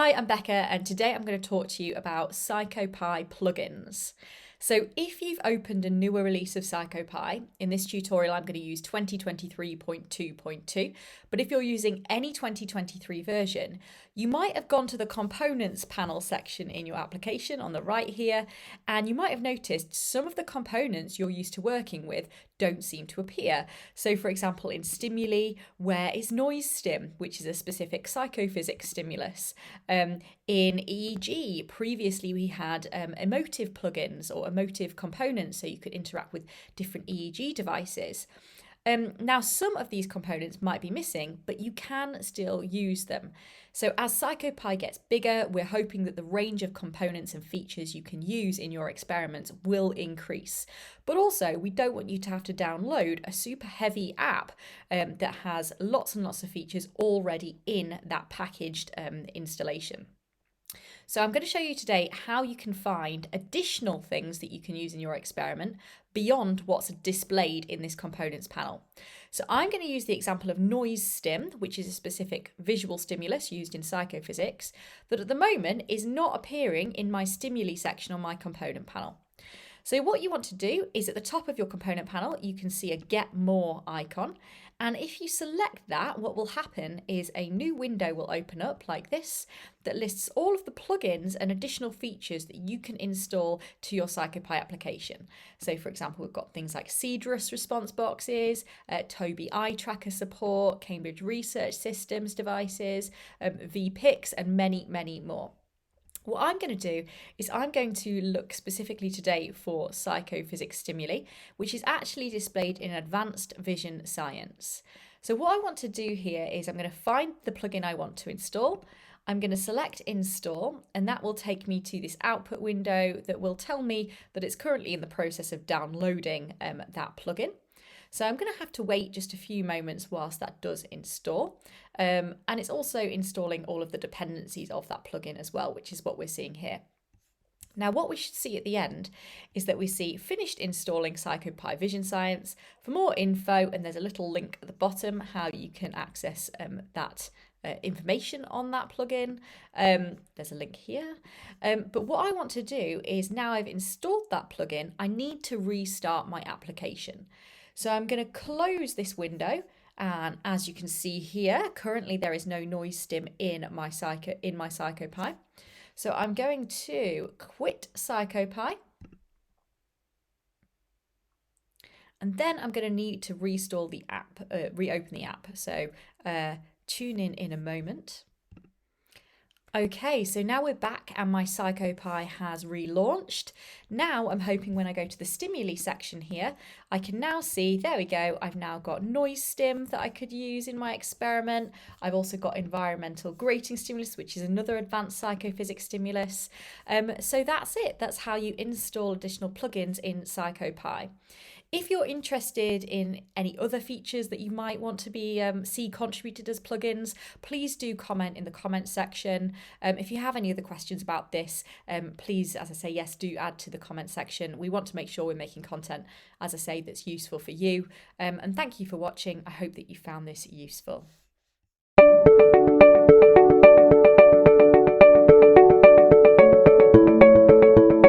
Hi, I'm Becca, and today I'm going to talk to you about PsychoPy plugins. So if you've opened a newer release of PsychoPy, in this tutorial I'm going to use 2023.2.2, but if you're using any 2023 version, you might have gone to the components panel section in your application on the right here, and you might have noticed some of the components you're used to working with don't seem to appear. So for example, in stimuli, where is noise stim, which is a specific psychophysics stimulus? In EEG, previously we had emotive plugins or emotive components, so you could interact with different EEG devices. Now, some of these components might be missing, but you can still use them. So as PsychoPy gets bigger, we're hoping that the range of components and features you can use in your experiments will increase. But also, we don't want you to have to download a super heavy app that has lots and lots of features already in that packaged installation. So I'm going to show you today how you can find additional things that you can use in your experiment beyond what's displayed in this components panel. So I'm going to use the example of noise stim, which is a specific visual stimulus used in psychophysics that at the moment is not appearing in my stimuli section on my component panel. So what you want to do is at the top of your component panel, you can see a Get More icon. And if you select that, what will happen is a new window will open up like this that lists all of the plugins and additional features that you can install to your PsychoPy application. So for example, we've got things like Cedrus response boxes, Tobii eye tracker support, Cambridge Research Systems devices, vPix, and many, many more. What I'm going to do is I'm going to look specifically today for psychophysics stimuli, which is actually displayed in advanced vision science. So what I want to do here is I'm going to find the plugin I want to install. I'm going to select install, and that will take me to this output window that will tell me that it's currently in the process of downloading that plugin. So I'm going to have to wait just a few moments whilst that does install. And it's also installing all of the dependencies of that plugin as well, which is what we're seeing here. Now, what we should see at the end is that we see finished installing PsychoPy Vision Science. For more info, and there's a little link at the bottom how you can access that information on that plugin. There's a link here. But what I want to do is now I've installed that plugin, I need to restart my application. So I'm going to close this window, and as you can see here, currently there is no noise stim in my PsychoPy. So I'm going to quit PsychoPy, and then I'm going to need to restore the app, reopen the app. So tune in a moment. Okay, so now we're back and my PsychoPy has relaunched. Now I'm hoping when I go to the stimuli section here, I can now see, there we go, I've now got noise stim that I could use in my experiment. I've also got environmental grating stimulus, which is another advanced psychophysics stimulus. So that's it. That's how you install additional plugins in PsychoPy. If you're interested in any other features that you might want to be see contributed as plugins, please do comment in the comment section. If you have any other questions about this, please, as I say, yes, do add to the comment section. We want to make sure we're making content, as I say, that's useful for you. And thank you for watching. I hope that you found this useful.